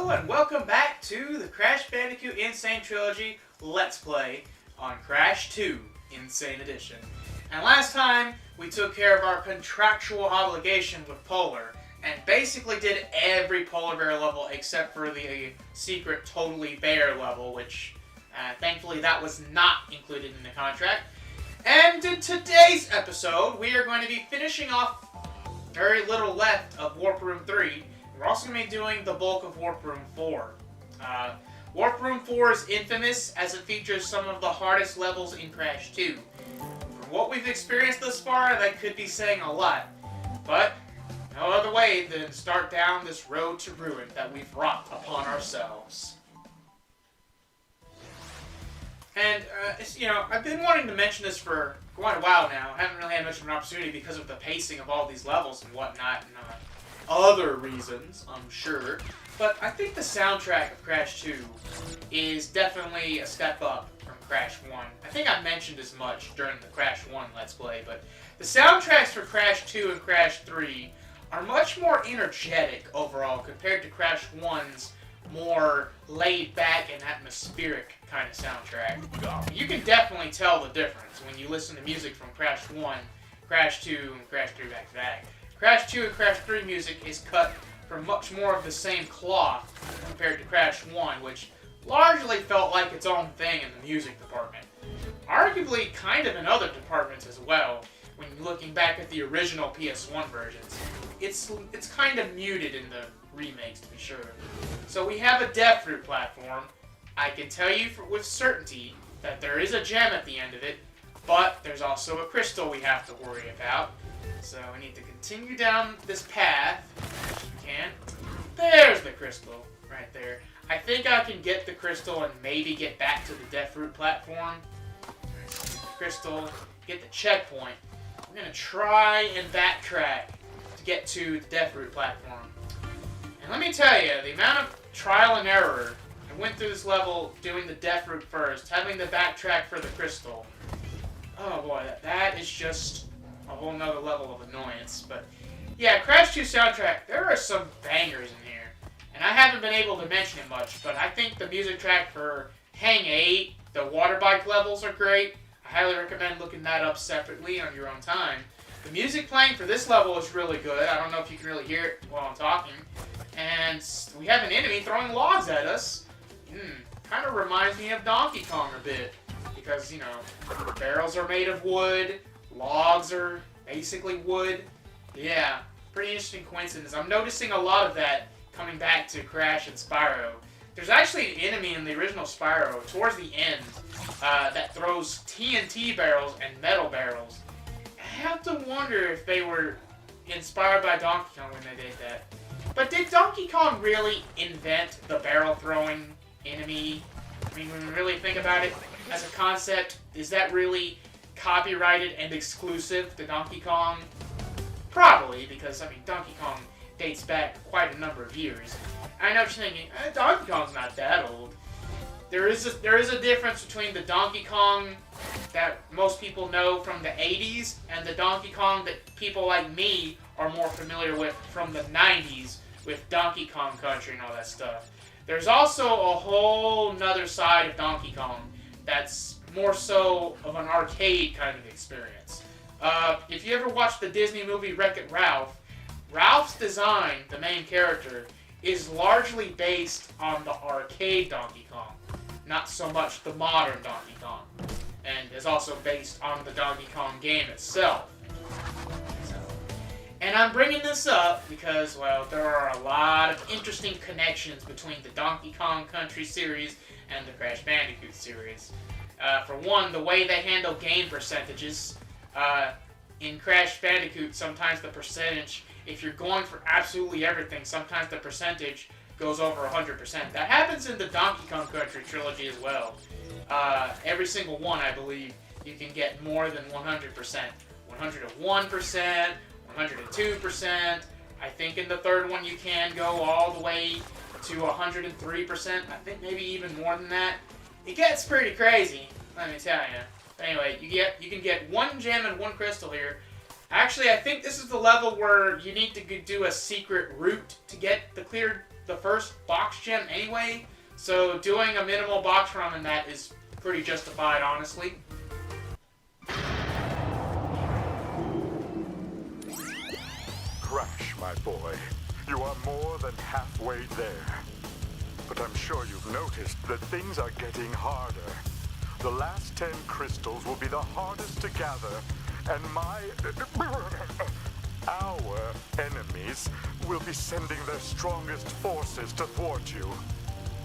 Hello and welcome back to the Crash Bandicoot Insane Trilogy Let's Play on Crash 2 Insane Edition. And last time we took care of our contractual obligation with Polar and basically did every Polar Bear level except for the secret Totally Bear level, which thankfully that was not included in the contract. And in today's episode we are going to be finishing off very little left of Warp Room 3. We're also going to be doing the bulk of Warp Room 4. Warp Room 4 is infamous as it features some of the hardest levels in Crash 2. From what we've experienced thus far, that could be saying a lot. But no other way than start down this road to ruin that we've wrought upon ourselves. And, I've been wanting to mention this for quite a while now. I haven't really had much of an opportunity because of the pacing of all these levels and whatnot, and other reasons, I'm sure. But I think the soundtrack of Crash 2 is definitely a step up from Crash 1. I think I mentioned as much during the Crash 1 Let's Play, but the soundtracks for Crash 2 and Crash 3 are much more energetic overall compared to Crash 1's more laid-back and atmospheric kind of soundtrack. You can definitely tell the difference when you listen to music from Crash 1, Crash 2, and Crash 3 back-to-back. Crash 2 and Crash 3 music is cut from much more of the same cloth compared to Crash 1, which largely felt like its own thing in the music department. Arguably kind of in other departments as well, when you're looking back at the original PS1 versions. It's kind of muted in the remakes, to be sure. So we have a Death Root platform. I can tell you with certainty that there is a gem at the end of it, but there's also a crystal we have to worry about. So we need to continue down this path, as we can. There's the crystal, right there. I think I can get the crystal and maybe get back to the Death Root platform. Alright, so get the crystal, get the checkpoint. I'm going to try and backtrack to get to the Death Root platform. And let me tell you, the amount of trial and error I went through this level doing the Death Root first, having to backtrack for the crystal. Oh boy, that is just a whole nother level of annoyance. But yeah, Crash 2 soundtrack, there are some bangers in here. And I haven't been able to mention it much, but I think the music track for Hang 8, the water bike levels are great. I highly recommend looking that up separately on your own time. The music playing for this level is really good. I don't know if you can really hear it while I'm talking. And we have an enemy throwing logs at us. Kind of reminds me of Donkey Kong a bit. Because, barrels are made of wood. Logs are basically wood. Yeah, pretty interesting coincidence. I'm noticing a lot of that coming back to Crash and Spyro. There's actually an enemy in the original Spyro, towards the end, that throws TNT barrels and metal barrels. I have to wonder if they were inspired by Donkey Kong when they did that. But did Donkey Kong really invent the barrel-throwing enemy? I mean, when we really think about it as a concept, is that really copyrighted and exclusive to Donkey Kong? Probably, because, Donkey Kong dates back quite a number of years. I know what you're thinking, Donkey Kong's not that old. There is a difference between the Donkey Kong that most people know from the 80s and the Donkey Kong that people like me are more familiar with from the 90s with Donkey Kong Country and all that stuff. There's also a whole nother side of Donkey Kong that's more so of an arcade kind of experience. If you ever watched the Disney movie Wreck-It Ralph, Ralph's design, the main character, is largely based on the arcade Donkey Kong, not so much the modern Donkey Kong, and is also based on the Donkey Kong game itself. And I'm bringing this up because, well, there are a lot of interesting connections between the Donkey Kong Country series and the Crash Bandicoot series. For one, the way they handle game percentages. In Crash Bandicoot, sometimes the percentage, if you're going for absolutely everything, sometimes the percentage goes over 100%. That happens in the Donkey Kong Country trilogy as well. Every single one, I believe, you can get more than 100%. 101%, 102%. I think in the third one you can go all the way to 103%. I think maybe even more than that. It gets pretty crazy, let me tell you. Anyway, you can get one gem and one crystal here. Actually, I think this is the level where you need to do a secret route to get the first box gem anyway, so doing a minimal box run in that is pretty justified, honestly. Crash, my boy. You are more than halfway there. But I'm sure you've noticed that things are getting harder. The last 10 crystals will be the hardest to gather, and our enemies will be sending their strongest forces to thwart you.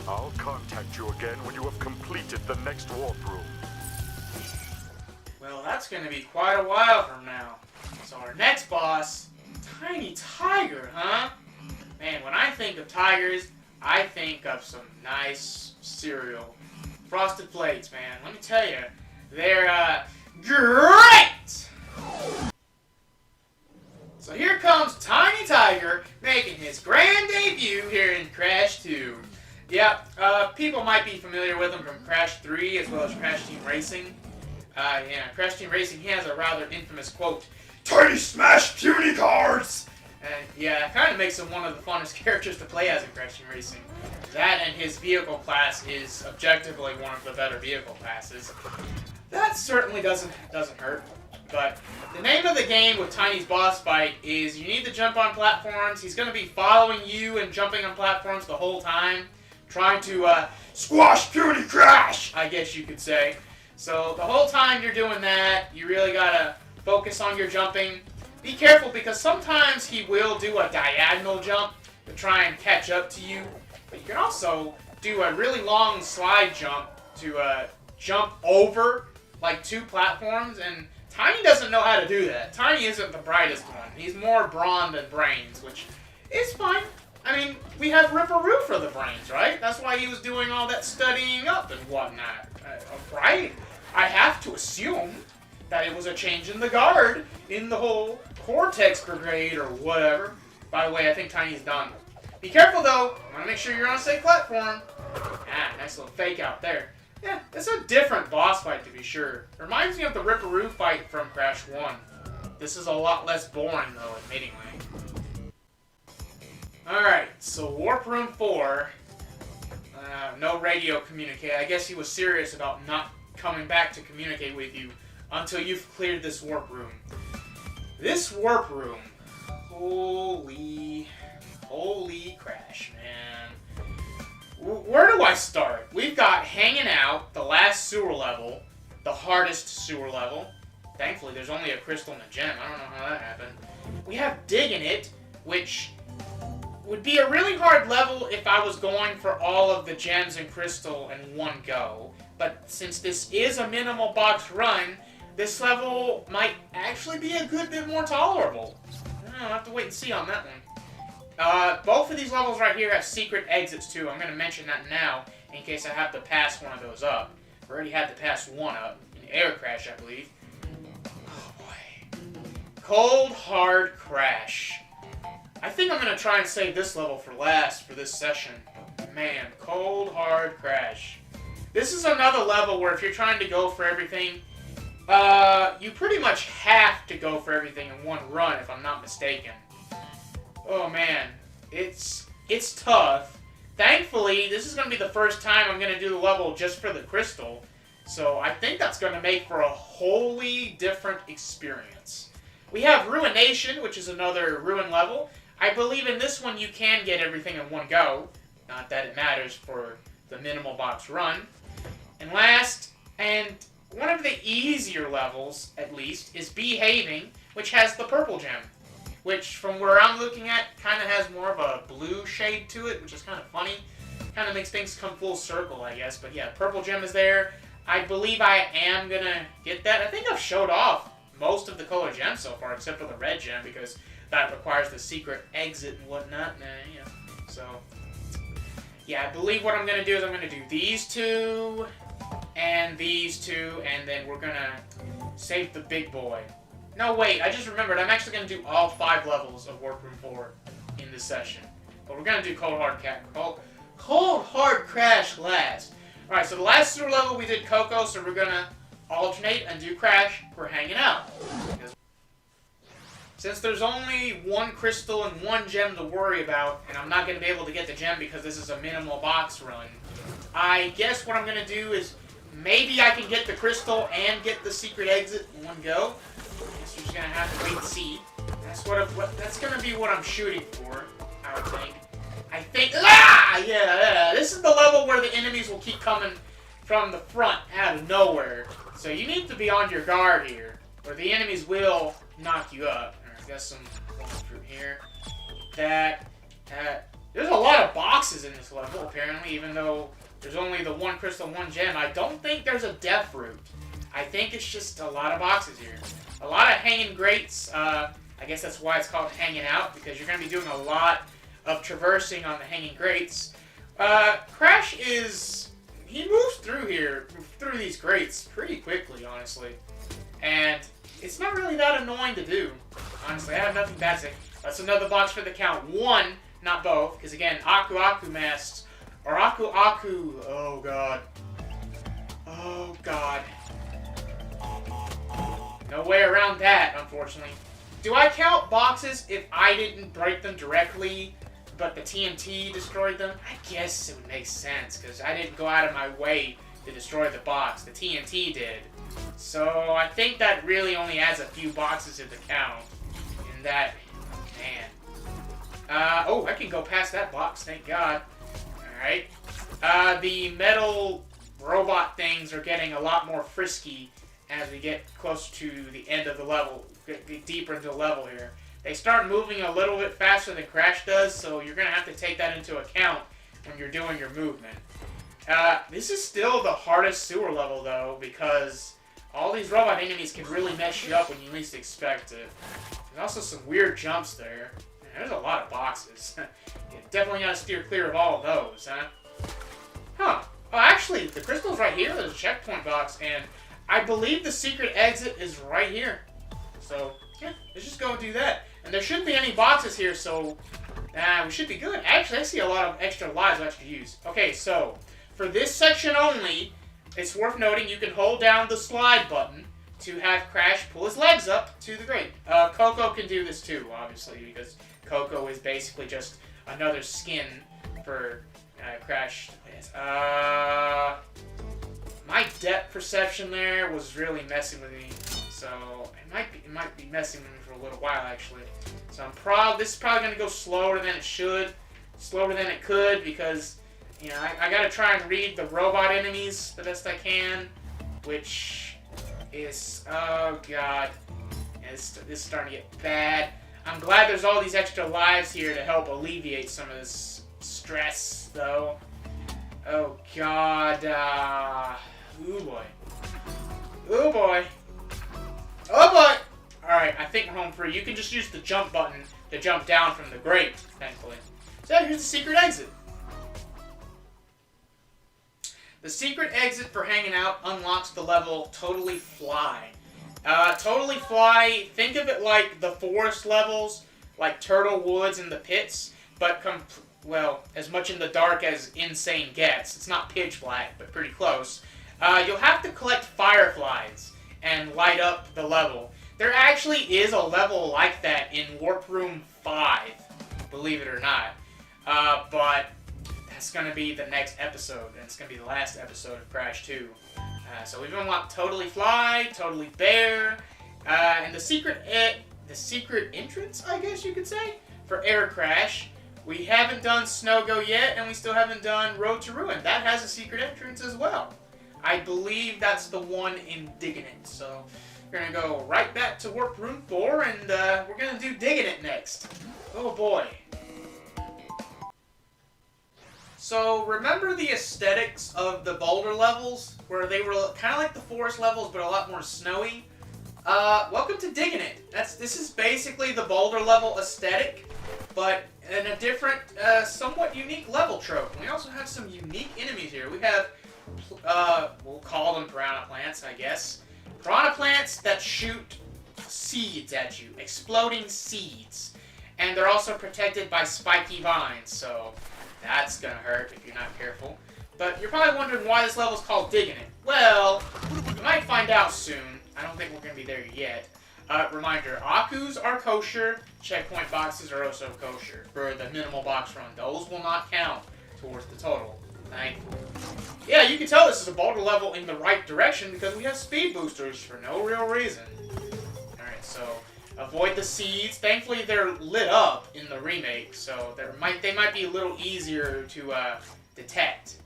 I'll contact you again when you have completed the next warp room. Well, that's going to be quite a while from now. So our next boss, Tiny Tiger, huh? Man, when I think of tigers, I think of some nice cereal. Frosted Flakes, man. Let me tell you, they're, great! So here comes Tiny Tiger making his grand debut here in Crash 2. Yep, people might be familiar with him from Crash 3 as well as Crash Team Racing. Yeah, Crash Team Racing, he has a rather infamous quote, "Tiny Smash Puny Cars!" And yeah, it kind of makes him one of the funnest characters to play as in Crash Team Racing. That and his vehicle class is objectively one of the better vehicle classes. That certainly doesn't hurt. But the name of the game with Tiny's boss fight is you need to jump on platforms. He's going to be following you and jumping on platforms the whole time, trying to squash Puny Crash, I guess you could say. So the whole time you're doing that, you really got to focus on your jumping. Be careful because sometimes he will do a diagonal jump to try and catch up to you. But you can also do a really long slide jump to jump over like 2 platforms, and Tiny doesn't know how to do that. Tiny isn't the brightest one. He's more brawn than brains, which is fine. I mean, we have Ripperoo for the brains, right? That's why he was doing all that studying up and whatnot, right? I have to assume that it was a change in the guard in the whole Cortex Brigade or whatever. By the way, I think Tiny's done. Be careful though. I want to make sure you're on a safe platform. Ah, nice little fake out there. Yeah, it's a different boss fight to be sure. Reminds me of the Ripperoo fight from Crash 1. This is a lot less boring though, admittingly. Alright, so Warp Room 4. No radio communicate. I guess he was serious about not coming back to communicate with you until you've cleared this Warp Room. This Warp Room. Holy Crash, man. Where do I start? We've got Hanging Out, the last sewer level, the hardest sewer level. Thankfully, there's only a crystal and a gem. I don't know how that happened. We have Digging It, which would be a really hard level if I was going for all of the gems and crystal in one go. But since this is a minimal box run, this level might actually be a good bit more tolerable. I'll have to wait and see on that one. Both of these levels right here have secret exits too. I'm going to mention that now in case I have to pass one of those up. I already had to pass one up in Air Crash, I believe. Oh boy. Cold Hard Crash. I think I'm going to try and save this level for last for this session. Man, Cold Hard Crash. This is another level where if you're trying to go for everything, you pretty much have to go for everything in one run, if I'm not mistaken. Oh man, it's tough. Thankfully, this is going to be the first time I'm going to do the level just for the crystal, so I think that's going to make for a wholly different experience. We have Ruination, which is another ruin level. I believe in this one you can get everything in one go. Not that it matters for the minimal box run. And last, and one of the easier levels, at least, is Behaving, which has the purple gem. Which, from where I'm looking at, kind of has more of a blue shade to it, which is kind of funny. Kind of makes things come full circle, I guess. But yeah, purple gem is there. I believe I am going to get that. I think I've showed off most of the color gems so far, except for the red gem, because that requires the secret exit and whatnot. You know, so, yeah, I believe what I'm going to do is I'm going to do these two and these two, and then we're going to save the big boy. No, wait, I just remembered. I'm actually going to do all 5 levels of Warp Room 4 in this session. But we're going to do Cold Hard Crash last. Alright, so the last sewer level we did Coco, so we're going to alternate and do Crash for Hanging Out. since there's only one crystal and one gem to worry about, and I'm not going to be able to get the gem because this is a minimal box run, I guess what I'm going to do is maybe I can get the crystal and get the secret exit in one go. I guess we're just going to have to wait and see. That's going to be what I'm shooting for, I would think. Yeah, this is the level where the enemies will keep coming from the front out of nowhere. So you need to be on your guard here, or the enemies will knock you up. Alright, got some fruit here. There's a lot of boxes in this level, apparently, even though there's only the one crystal, one gem. I don't think there's a death fruit. I think it's just a lot of boxes here. A lot of hanging grates. I guess that's why it's called hanging out, because you're going to be doing a lot of traversing on the hanging grates. Crash he moves through these grates pretty quickly, honestly. And it's not really that annoying to do. Honestly, I have nothing bad to say. That's another box for the count. One, not both, because again, Aku Aku masks, or Aku Aku, oh god. Oh god. No way around that, unfortunately. Do I count boxes if I didn't break them directly, but the TNT destroyed them? I guess it would make sense, because I didn't go out of my way to destroy the box. The TNT did. So I think that really only adds a few boxes to the count. And that, man. Oh, I can go past that box, thank God. Alright. The metal robot things are getting a lot more frisky as we get closer to the end of the level, get deeper into the level here. They start moving a little bit faster than Crash does, so you're going to have to take that into account when you're doing your movement. This is still the hardest sewer level, though, because all these robot enemies can really mess you up when you least expect it. There's also some weird jumps there. Man, there's a lot of boxes. You definitely got to steer clear of all of those, huh? Huh. Oh, actually, the crystal's right here. There's a checkpoint box, and I believe the secret exit is right here. So, yeah, let's just go and do that. And there shouldn't be any boxes here, so we should be good. Actually, I see a lot of extra lives I could use. Okay, so for this section only, it's worth noting you can hold down the slide button to have Crash pull his legs up to the grate. Coco can do this too, obviously, because Coco is basically just another skin for Crash. My depth perception there was really messing with me, so it might be messing with me for a little while actually. So this is probably gonna go slower than it should, slower than it could, because you know I gotta try and read the robot enemies the best I can, which is oh god, this is starting to get bad. I'm glad there's all these extra lives here to help alleviate some of this stress though. Oh god, ooh boy. Ooh boy. Oh boy! Alright, I think we're home free. You can just use the jump button to jump down from the grate, thankfully. So here's the secret exit. The secret exit for hanging out unlocks the level Totally Fly. Totally Fly, think of it like the forest levels, like Turtle Woods and the Pits, but well, as much in the dark as Insane gets. It's not pitch black, but pretty close. You'll have to collect fireflies and light up the level. There actually is a level like that in Warp Room 5, believe it or not. But that's going to be the next episode, and it's going to be the last episode of Crash 2. So we've unlocked Totally Fly, Totally Bear, and the secret entrance, I guess you could say, for Air Crash. We haven't done Snow Go yet, and we still haven't done Road to Ruin. That has a secret entrance as well. I believe that's the one in Digging It. So we're going to go right back to Warp Room 4, and we're going to do Digging It next. Oh boy. So remember the aesthetics of the boulder levels, where they were kind of like the forest levels, but a lot more snowy? Welcome to Digging It. This is basically the boulder level aesthetic, but in a different, somewhat unique level trope. And we also have some unique enemies here. We have, we'll call them piranha plants, I guess. Piranha plants that shoot seeds at you, exploding seeds. And they're also protected by spiky vines, so that's gonna hurt if you're not careful. But you're probably wondering why this level's called Digging It. Well, you might find out soon. I don't think we're gonna be there yet. Reminder, Akus are kosher, checkpoint boxes are also kosher for the minimal box run. Those will not count towards the total. Thankfully. Yeah, you can tell this is a boulder level in the right direction because we have speed boosters for no real reason. Alright, so avoid the seeds. Thankfully, they're lit up in the remake, so they might be a little easier to detect.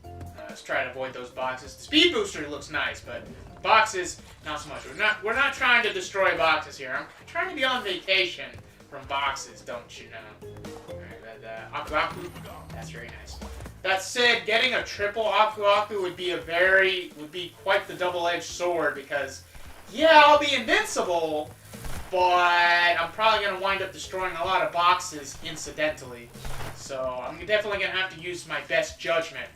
Let's try to avoid those boxes. The speed booster looks nice, but boxes, not so much. We're not trying to destroy boxes here. I'm trying to be on vacation from boxes, don't you know? Alright, Aku Aku, that's very nice. That said, getting a triple Aku Aku would be quite the double-edged sword because, yeah, I'll be invincible, but I'm probably going to wind up destroying a lot of boxes incidentally. So I'm definitely going to have to use my best judgment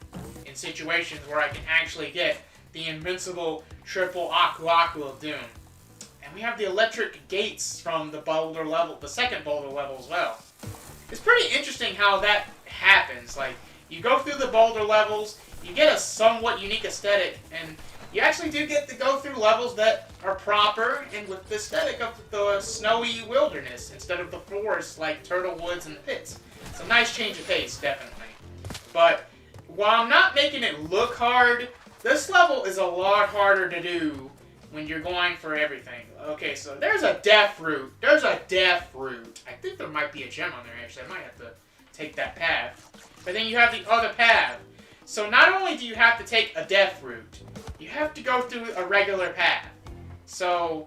in situations where I can actually get the invincible triple Aku Aku of Doom. And we have the electric gates from the boulder level, the second boulder level as well. It's pretty interesting how that happens. Like, you go through the boulder levels, you get a somewhat unique aesthetic, and you actually do get to go through levels that are proper and with the aesthetic of the snowy wilderness instead of the forest like Turtle Woods and the pits. It's a nice change of pace, definitely. But while I'm not making it look hard, this level is a lot harder to do when you're going for everything. Okay, so there's a death route. There's a death route. I think there might be a gem on there, actually. I might have to take that path. But then you have the other path. So not only do you have to take a death route, you have to go through a regular path. So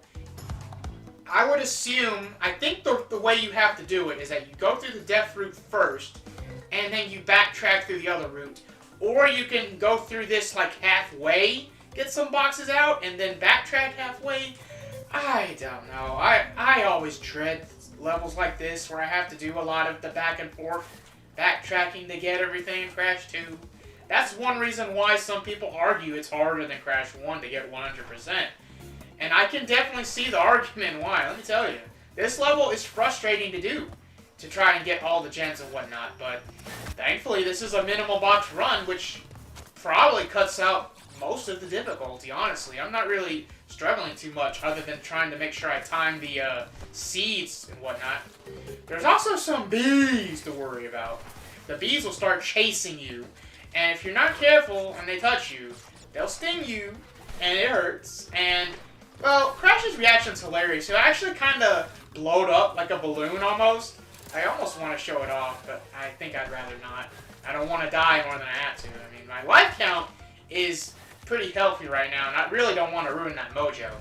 I would assume, I think the way you have to do it is that you go through the death route first, and then you backtrack through the other route. Or you can go through this like halfway, get some boxes out, and then backtrack halfway. I don't know. I always dread levels like this where I have to do a lot of the back and forth backtracking to get everything in Crash 2. That's one reason why some people argue it's harder than Crash 1 to get 100%. And I can definitely see the argument why. Let me tell you. This level is frustrating to do, to try and get all the gems and whatnot. But thankfully, this is a minimal box run, which probably cuts out most of the difficulty, honestly. I'm not really struggling too much other than trying to make sure I time the seeds and whatnot. There's also some bees to worry about. The bees will start chasing you, and if you're not careful and they touch you, they'll sting you, and it hurts. And, well, Crash's reaction's hilarious. He'll actually kind of blow up like a balloon almost. I almost want to show it off, but I think I'd rather not. I don't want to die more than I have to. I mean, my life count is pretty healthy right now, and I really don't want to ruin that mojo.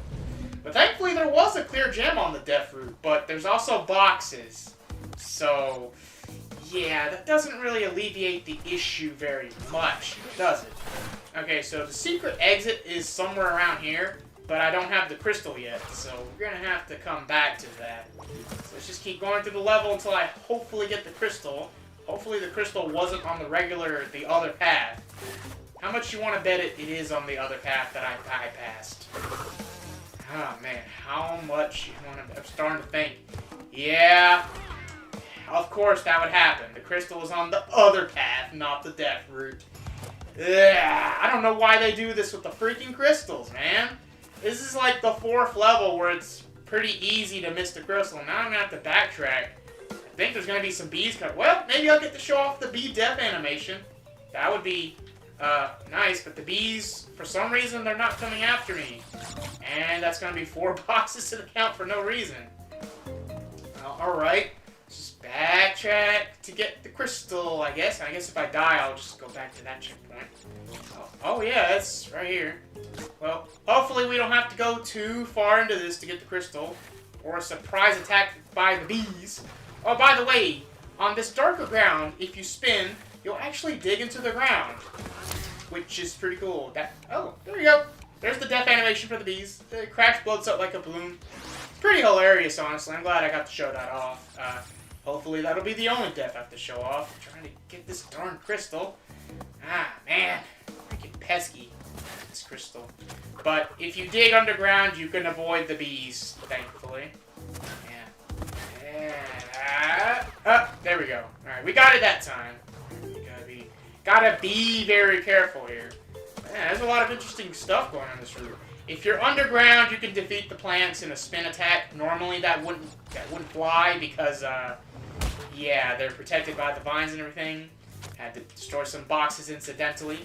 But thankfully there was a clear gem on the death route, but there's also boxes. So, yeah, that doesn't really alleviate the issue very much, does it? Okay, so the secret exit is somewhere around here, but I don't have the crystal yet, so we're going to have to come back to that. So let's just keep going through the level until I hopefully get the crystal. Hopefully the crystal wasn't on the other path. How much you want to bet it is on the other path that I bypassed? Oh man, how much you want to... I'm starting to think. Yeah, of course that would happen. The crystal is on the other path, not the death route. Ugh, I don't know why they do this with the freaking crystals, man. This is like the 4th level where it's pretty easy to miss the crystal. Now I'm going to have to backtrack. I think there's going to be some bees coming. Well, maybe I'll get to show off the bee death animation. That would be... nice, but the bees, for some reason, they're not coming after me. And that's going to be 4 boxes to the count for no reason. Alright. Just backtrack to get the crystal, I guess. I guess if I die, I'll just go back to that checkpoint. Oh yeah, it's right here. Well, hopefully we don't have to go too far into this to get the crystal. Or a surprise attack by the bees. Oh, by the way, on this darker ground, if you spin, you'll actually dig into the ground. Which is pretty cool. Oh, there we go. There's the death animation for the bees. The Crash blows up like a balloon. Pretty hilarious, honestly. I'm glad I got to show that off. Hopefully that'll be the only death I have to show off. I'm trying to get this darn crystal. Ah, man. Freaking pesky. This crystal. But if you dig underground, you can avoid the bees, thankfully. Yeah. There we go. Alright, we got it that time. Gotta be very careful here. Man, there's a lot of interesting stuff going on this route. If you're underground, you can defeat the plants in a spin attack. Normally, that wouldn't fly because, yeah, they're protected by the vines and everything. Had to destroy some boxes incidentally.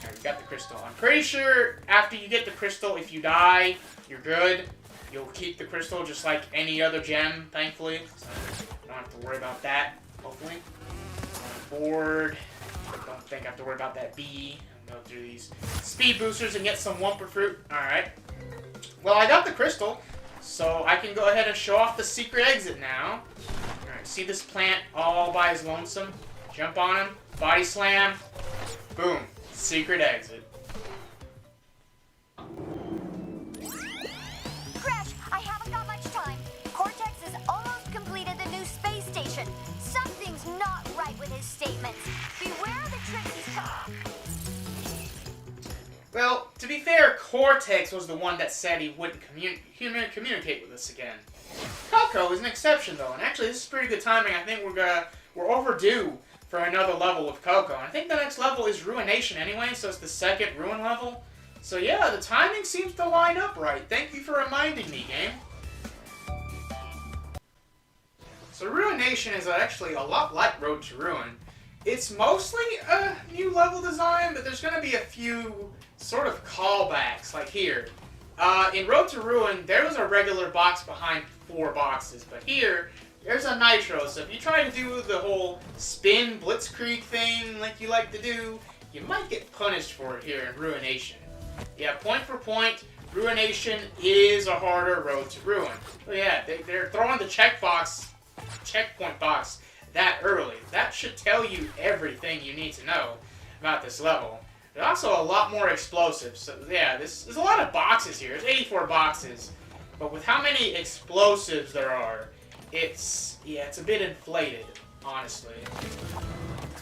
Alright, we got the crystal. I'm pretty sure after you get the crystal, if you die, you're good. You'll keep the crystal just like any other gem, thankfully. So you don't have to worry about that, hopefully. Board. Don't think I have to worry about that bee. Go through these speed boosters and get some Wumpa fruit. Alright. Well, I got the crystal, so I can go ahead and show off the secret exit now. Alright, see this plant all by his lonesome? Jump on him, body slam, boom, secret exit. Crash, I haven't got much time. Cortex has almost completed the new space station. Something's not right with his statements. Beware the tricks he's coming. Well, to be fair, Cortex was the one that said he wouldn't communicate with us again. Coco is an exception, though, and actually, this is pretty good timing. I think we're overdue for another level with Coco. And I think the next level is Ruination anyway, so it's the second Ruin level. So yeah, the timing seems to line up right. Thank you for reminding me, game. So Ruination is actually a lot like Road to Ruin. It's mostly a new level design, but there's going to be a few sort of callbacks, like here. In Road to Ruin, there was a regular box behind 4 boxes, but here, there's a Nitro, so if you try to do the whole spin blitzkrieg thing like you like to do, you might get punished for it here in Ruination. Yeah, point for point, Ruination is a harder Road to Ruin. But yeah, they're throwing the checkpoint box that early. That should tell you everything you need to know about this level. There's also a lot more explosives. So yeah, there's a lot of boxes here. There's 84 boxes. But with how many explosives there are, it's a bit inflated, honestly.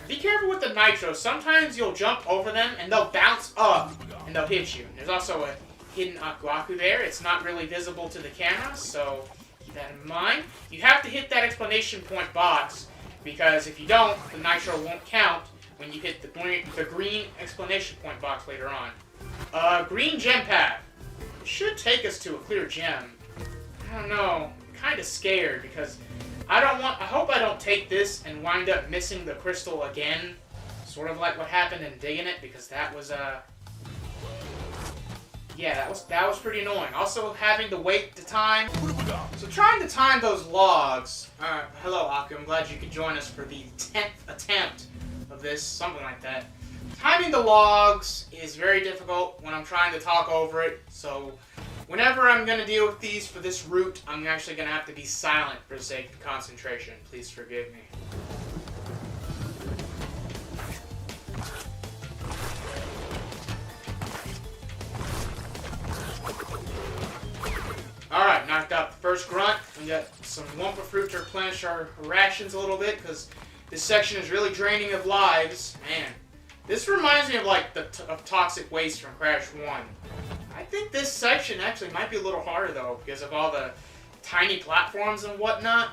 Be careful with the Nitro. Sometimes you'll jump over them and they'll bounce up and they'll hit you. There's also a hidden Aku Aku there. It's not really visible to the camera, so keep that in mind. You have to hit that exclamation point box, because if you don't, the Nitro won't count when you hit the green exclamation point box later on. Green gem path. It should take us to a clear gem. I don't know. I'm kind of scared because I hope I don't take this and wind up missing the crystal again. Sort of like what happened in digging it, because that was yeah, that was pretty annoying. Also, having to wait the time. So trying to time those logs. Hello, Aku. I'm glad you could join us for the 10th attempt of this, something like that. Timing the logs is very difficult when I'm trying to talk over it. So whenever I'm going to deal with these for this route, I'm actually going to have to be silent for the sake of concentration. Please forgive me. Alright, knocked out the first grunt. We got some Wumpa fruit to replenish our rations a little bit, because this section is really draining of lives. Man, this reminds me of like of Toxic Waste from Crash 1. I think this section actually might be a little harder though, because of all the tiny platforms and whatnot.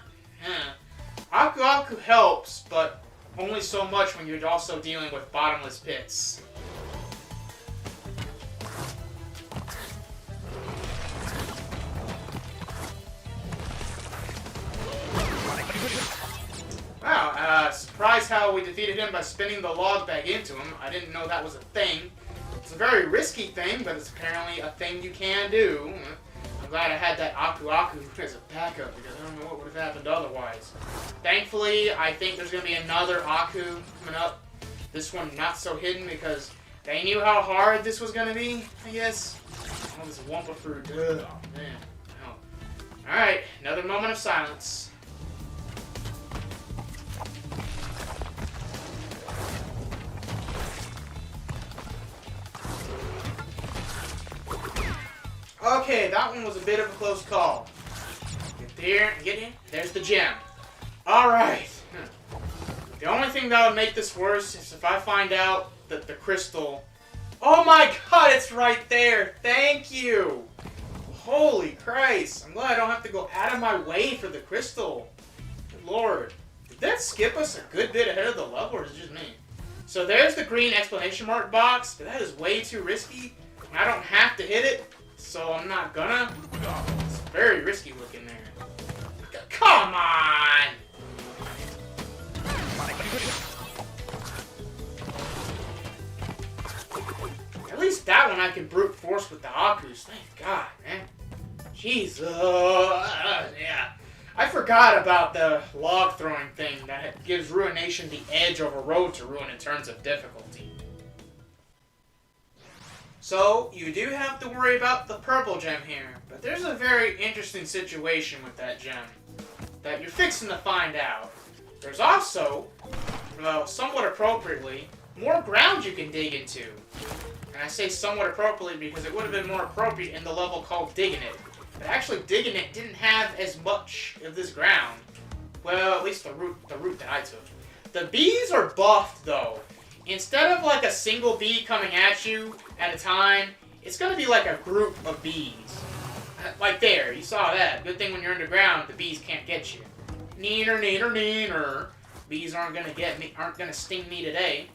Aku Aku helps, but only so much when you're also dealing with bottomless pits. Wow, surprised how we defeated him by spinning the log back into him. I didn't know that was a thing. It's a very risky thing, but it's apparently a thing you can do. I'm glad I had that Aku Aku as a backup, because I don't know what would have happened otherwise. Thankfully, I think there's going to be another Aku coming up. This one not so hidden, because they knew how hard this was going to be, I guess. Oh, this Wumpa fruit. Ugh, man. Oh. Alright, another moment of silence. Okay, that one was a bit of a close call. Get there, get in. There's the gem. Alright. The only thing that would make this worse is if I find out that the crystal... Oh my god, it's right there! Thank you! Holy Christ. I'm glad I don't have to go out of my way for the crystal. Good lord. Did that skip us a good bit ahead of the level, or is it just me? So there's the green exclamation mark box, but that is way too risky. I don't have to hit it. so I'm not gonna. Oh, it's very risky looking there. Come on! At least that one I can brute force with the Akus. Thank God, man. Jesus. Yeah. I forgot about the log throwing thing that gives Ruination the edge over Road to Ruin in terms of difficulty. So, you do have to worry about the purple gem here, but there's a very interesting situation with that gem that you're fixing to find out. There's also, well, somewhat appropriately, more ground you can dig into. And I say somewhat appropriately because it would have been more appropriate in the level called Digging It. But actually, Digging It didn't have as much of this ground. Well, at least the route that I took. The bees are buffed, though. Instead of like a single bee coming at you at a time, it's going to be like a group of bees. Like there, you saw that. Good thing when you're underground, the bees can't get you. Neener, neener, neener. Bees aren't going to get me, aren't going to sting me today.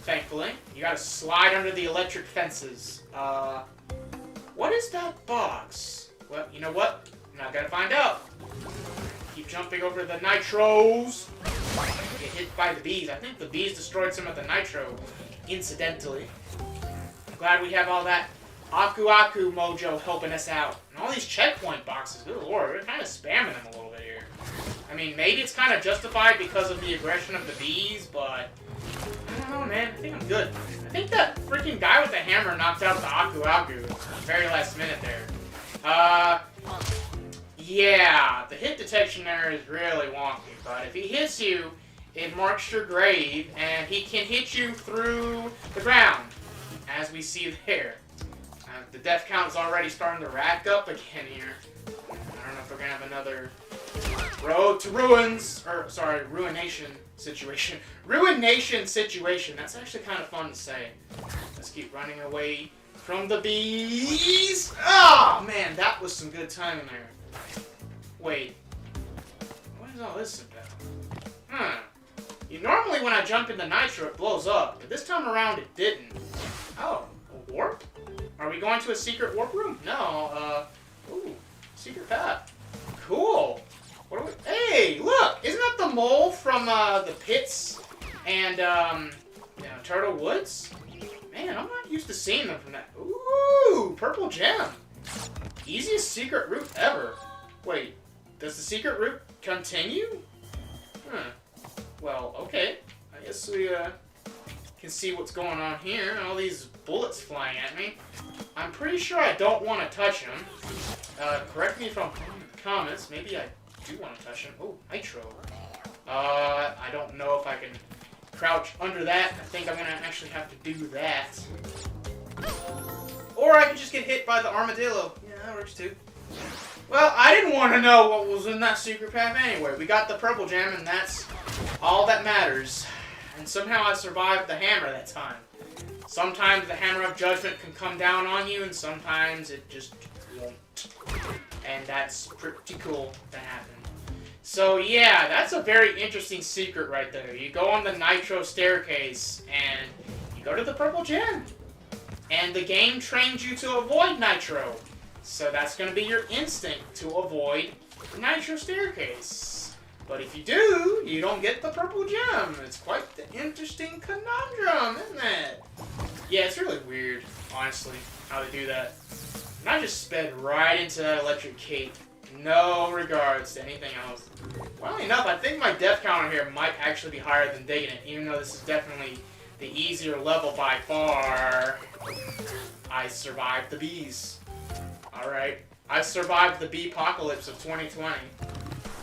Thankfully. You got to slide under the electric fences. What is that box? Well, you know what? I'm not going to find out. Keep jumping over the nitros. Get hit by the bees. I think the bees destroyed some of the nitro, incidentally. I'm glad we have all that Aku mojo helping us out. And all these checkpoint boxes, good lord, we're kind of spamming them a little bit here. I mean, maybe it's kind of justified because of the aggression of the bees, but I don't know, man. I think I'm good. I think that freaking guy with the hammer knocked out the Aku very last minute there. Yeah, the hit detection there is really wonky, but if he hits you, it marks your grave, and he can hit you through the ground, as we see there. The death count is already starting to rack up again here. I don't know if we're going to have another Road to Ruins, or, sorry, Ruination situation. Ruination situation, that's actually kind of fun to say. Let's keep running away from the bees. Oh, man, that was some good timing there. Wait, what is all this about? Normally when I jump in the nitro, it blows up, but this time around it didn't. Oh, a warp? Are we going to a secret warp room? No, ooh, secret path. Cool. What are we? Hey, look, isn't that the mole from, the pits and, Turtle Woods? Man, I'm not used to seeing them from that. Ooh, purple gem. Easiest secret route ever. Wait, does the secret route continue? Well, okay. I guess we, can see what's going on here. All these bullets flying at me. I'm pretty sure I don't want to touch them. Correct me if I'm wrong in the comments. Maybe I do want to touch them. Oh, nitro. I don't know if I can crouch under that. I think I'm going to actually have to do that. Or I can just get hit by the armadillo. Yeah, that works too. Well, I didn't want to know what was in that secret path anyway. We got the purple gem, and that's all that matters. And somehow I survived the hammer that time. Sometimes the hammer of judgment can come down on you, and sometimes it just won't. And that's pretty cool to happen. So yeah, that's a very interesting secret right there. You go on the nitro staircase, and you go to the purple gem. And the game trains you to avoid nitro. So that's going to be your instinct to avoid the nitro staircase. But if you do, you don't get the purple gem. It's quite the interesting conundrum, isn't it? Yeah, it's really weird, honestly, how they do that. And I just sped right into that electric cape. No regards to anything else. Funnily enough, I think my death counter here might actually be higher than Digging It, even though this is definitely the easier level by far. I survived the bees. Alright. I survived the bee-apocalypse of 2020.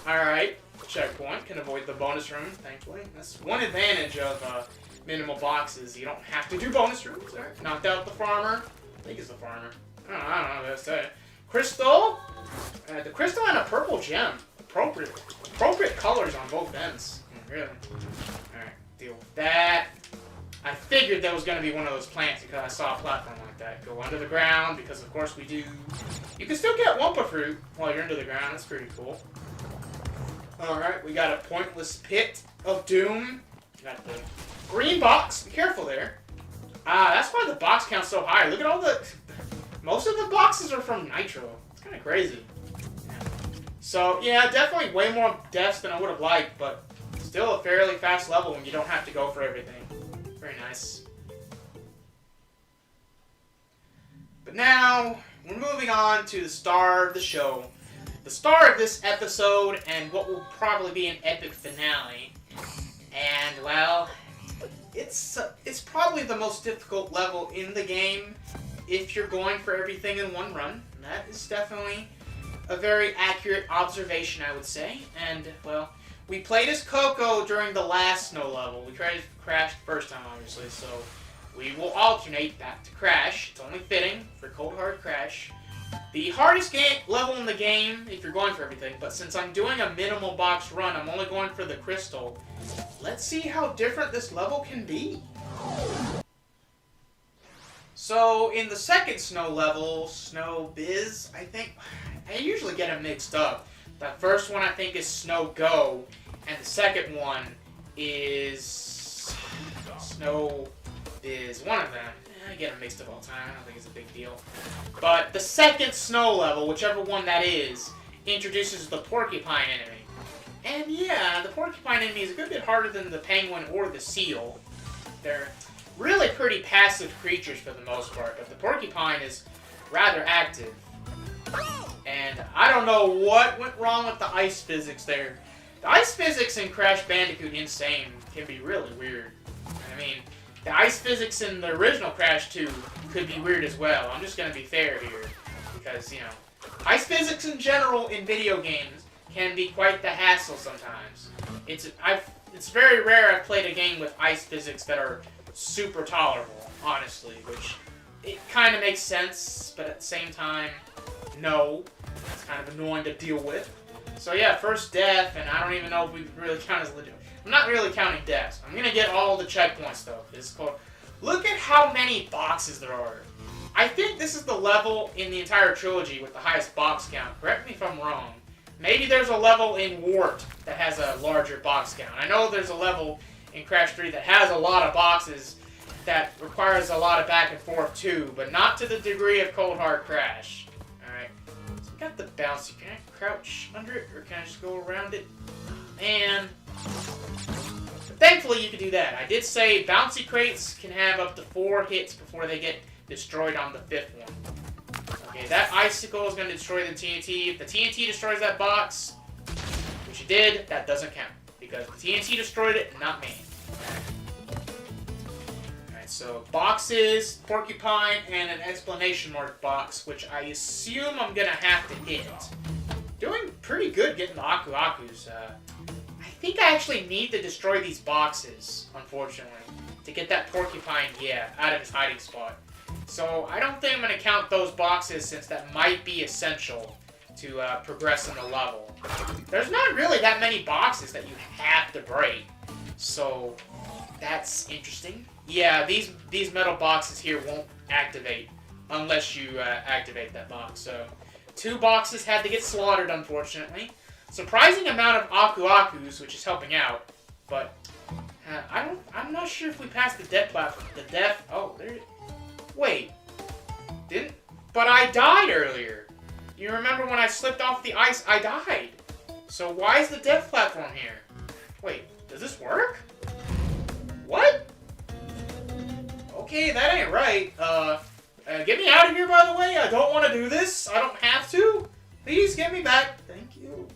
Alright. Checkpoint. Can avoid the bonus room, thankfully. That's one advantage of minimal boxes. You don't have to do bonus rooms. Right? Knocked out the farmer. I think it's the farmer. I don't know what to say. Crystal. The crystal and a purple gem. Appropriate colors on both ends. Really. Alright. Deal with that. I figured that was going to be one of those plants because I saw a platform like that. Go under the ground, because of course we do. You can still get Wumpa Fruit while you're under the ground. That's pretty cool. Alright, we got a pointless pit of doom. Got the green box. Be careful there. That's why the box count's so high. Look at all the Most of the boxes are from Nitro. It's kind of crazy. So, yeah, definitely way more deaths than I would have liked, but still a fairly fast level when you don't have to go for everything. Very nice. But now, we're moving on to the star of the show. The star of this episode, and what will probably be an epic finale. And, well, it's probably the most difficult level in the game if you're going for everything in one run. And that is definitely a very accurate observation, I would say. And, well, we played as Coco during the last snow level. We tried to Crash the first time, obviously, so we will alternate back to Crash. It's only fitting for Cold Hard Crash. The hardest level in the game, if you're going for everything, but since I'm doing a minimal box run, I'm only going for the crystal. Let's see how different this level can be. So, in the second snow level, Snow Biz, I think, I usually get them mixed up. The first one I think is Snow Go, and the second one is Snow Biz, one of them. I get them mixed up all the time, I don't think it's a big deal. But the second snow level, whichever one that is, introduces the porcupine enemy. And yeah, the porcupine enemy is a good bit harder than the penguin or the seal. They're really pretty passive creatures for the most part, but the porcupine is rather active. And I don't know what went wrong with the ice physics there. The ice physics in Crash Bandicoot Insane can be really weird. I mean, the ice physics in the original Crash 2 could be weird as well. I'm just going to be fair here. Because, you know, ice physics in general in video games can be quite the hassle sometimes. It's very rare I've played a game with ice physics that are super tolerable, honestly. Which, it kind of makes sense, but at the same time, no. It's kind of annoying to deal with. So yeah, first death, and I don't even know if we really count as legit. I'm not really counting deaths. I'm gonna get all the checkpoints though. It's called. Look at how many boxes there are. I think this is the level in the entire trilogy with the highest box count. Correct me if I'm wrong. Maybe there's a level in Wart that has a larger box count. I know there's a level in Crash 3 that has a lot of boxes that requires a lot of back and forth too, but not to the degree of Cold Hard Crash. Alright. So we got the bouncy. Can I crouch under it, or can I just go around it? Man. But thankfully you can do that. I did say bouncy crates can have up to 4 hits before they get destroyed on the 5th one. Okay, that icicle is going to destroy the TNT. If the TNT destroys that box, which it did, that doesn't count. Because the TNT destroyed it, not me. Alright, so boxes, porcupine, and an exclamation mark box, which I assume I'm going to have to hit. Doing pretty good getting the Aku Akus. I think I actually need to destroy these boxes, unfortunately, to get that porcupine, out of his hiding spot. So I don't think I'm going to count those boxes since that might be essential to progress in the level. There's not really that many boxes that you have to break, so that's interesting. Yeah, these metal boxes here won't activate unless you activate that box. So 2 boxes had to get slaughtered, unfortunately. Surprising amount of Aku Akus, which is helping out, but I'm not sure if we passed the death platform. The death. Oh, there. Wait, but I died earlier. You remember when I slipped off the ice, I died. So why is the death platform here? Wait, does this work? What? Okay, that ain't right. Get me out of here, by the way. I don't want to do this. I don't have to. Please get me back. Thank you.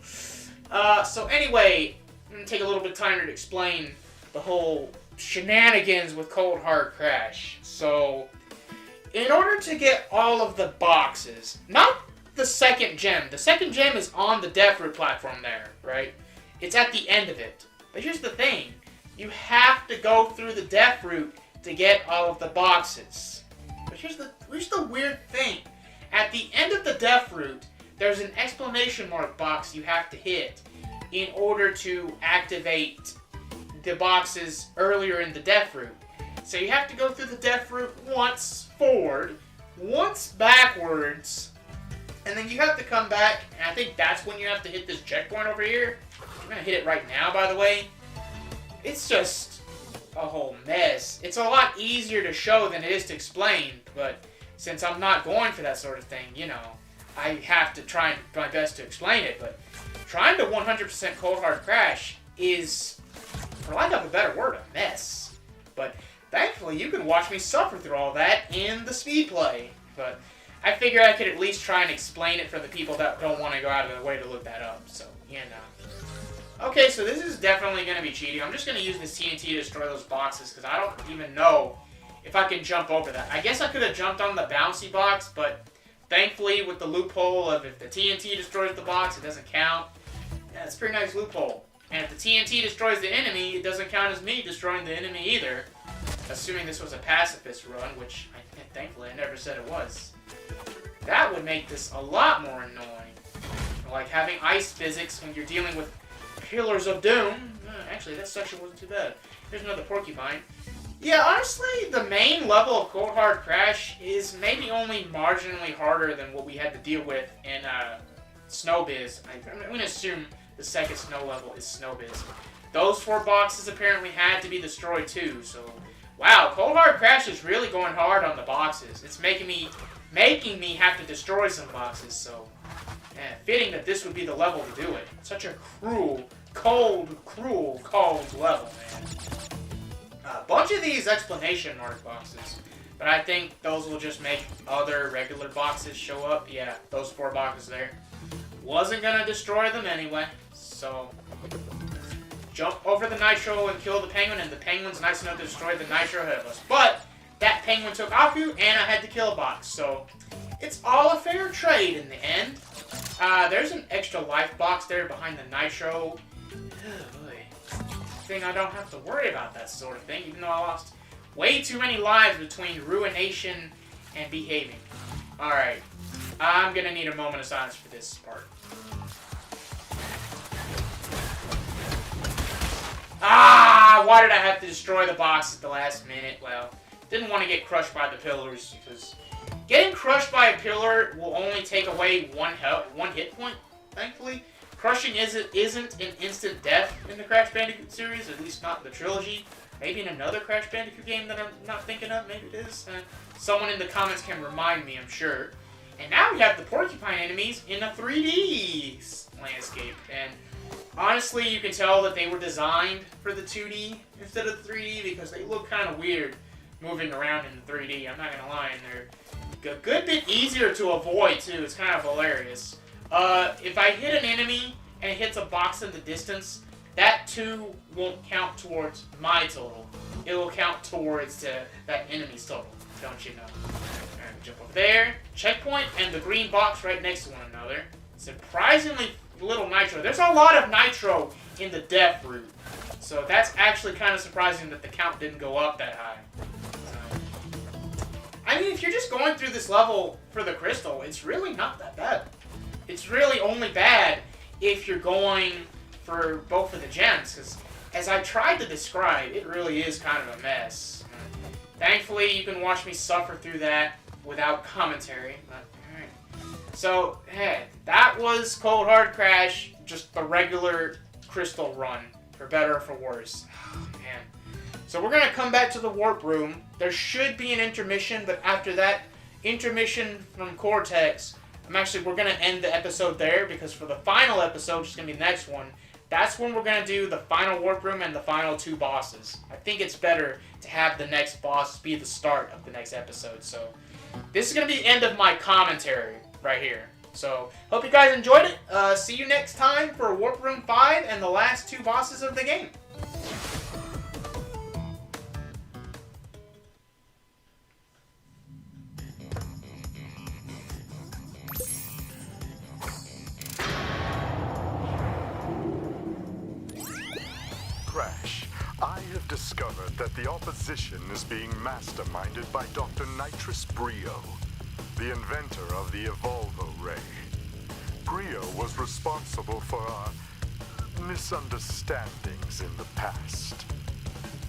So anyway, I'm going to take a little bit of time to explain the whole shenanigans with Cold Hard Crash. So, in order to get all of the boxes, not the second gem. The second gem is on the Death Root platform there, right? It's at the end of it. But here's the thing. You have to go through the Death Root to get all of the boxes. But here's the weird thing. At the end of the Death Root, there's an exclamation mark box you have to hit in order to activate the boxes earlier in the Death Root. So you have to go through the Death Root once forward, once backwards, and then you have to come back, and I think that's when you have to hit this checkpoint over here. I'm going to hit it right now, by the way. It's just a whole mess. It's a lot easier to show than it is to explain, but since I'm not going for that sort of thing, you know, I have to try my best to explain it, but trying to 100% Cold Hard Crash is, for lack of a better word, a mess. But thankfully, you can watch me suffer through all that in the speed play. But I figure I could at least try and explain it for the people that don't want to go out of their way to look that up. So, you know. Okay, so this is definitely going to be cheating. I'm just going to use this TNT to destroy those boxes, because I don't even know if I can jump over that. I guess I could have jumped on the bouncy box, but thankfully, with the loophole of if the TNT destroys the box, it doesn't count. Yeah, it's a pretty nice loophole. And if the TNT destroys the enemy, it doesn't count as me destroying the enemy either. Assuming this was a pacifist run, which thankfully I never said it was. That would make this a lot more annoying. Like having ice physics when you're dealing with Pillars of Doom. Actually, that section wasn't too bad. Here's another porcupine. Yeah, honestly, the main level of Cold Hard Crash is maybe only marginally harder than what we had to deal with in Snow Biz. I'm going to assume the second snow level is Snow Biz. Those 4 boxes apparently had to be destroyed too, so wow, Cold Hard Crash is really going hard on the boxes. It's making me have to destroy some boxes, so fitting that this would be the level to do it. Such a cruel, cold level, man. A bunch of these exclamation mark boxes, but I think those will just make other regular boxes show up. Yeah, those 4 boxes there. Wasn't gonna destroy them anyway, so jump over the nitro and kill the penguin, and the penguin's nice enough to destroy the nitro ahead of us. But that penguin took Aku, and I had to kill a box, so it's all a fair trade in the end. There's an extra life box there behind the nitro. Oh boy. Thing I don't have to worry about that sort of thing, even though I lost way too many lives between ruination and behaving. Alright, I'm gonna need a moment of silence for this part. Why did I have to destroy the box at the last minute? Well, didn't want to get crushed by the pillars, because getting crushed by a pillar will only take away one hit point, thankfully. Crushing isn't an instant death in the Crash Bandicoot series, at least not in the trilogy. Maybe in another Crash Bandicoot game that I'm not thinking of, maybe it is. Someone in the comments can remind me, I'm sure. And now we have the porcupine enemies in a 3D landscape, and honestly, you can tell that they were designed for the 2D instead of the 3D because they look kind of weird moving around in the 3D. I'm not going to lie, and they're a good bit easier to avoid, too. It's kind of hilarious. If I hit an enemy and it hits a box in the distance, that, too, won't count towards my total. It will count towards that enemy's total, don't you know? Alright, jump over there. Checkpoint and the green box right next to one another. Surprisingly little nitro. There's a lot of nitro in the death route. So that's actually kind of surprising that the count didn't go up that high. I mean, if you're just going through this level for the crystal, it's really not that bad. It's really only bad if you're going for both of the gems, because as I tried to describe, it really is kind of a mess. Thankfully, you can watch me suffer through that without commentary. But, alright. So, hey, that was Cold Hard Crash, just the regular crystal run, for better or for worse. Oh, man. So we're going to come back to the warp room. There should be an intermission, but after that intermission from Cortex, we're going to end the episode there, because for the final episode, which is going to be the next one, that's when we're going to do the final warp room and the final 2 bosses. I think it's better to have the next boss be the start of the next episode. So this is going to be the end of my commentary right here. So hope you guys enjoyed it. See you next time for Warp Room 5 and the last 2 bosses of the game. Crash, I have discovered that the opposition is being masterminded by Dr. Nitrous Brio, the inventor of the Evolvo Ray. Brio was responsible for our misunderstandings in the past.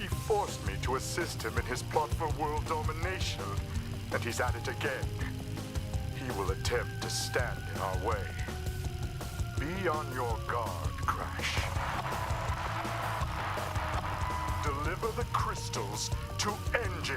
He forced me to assist him in his plot for world domination, and he's at it again. He will attempt to stand in our way. Be on your guard, Crash. Deliver the crystals to Engine.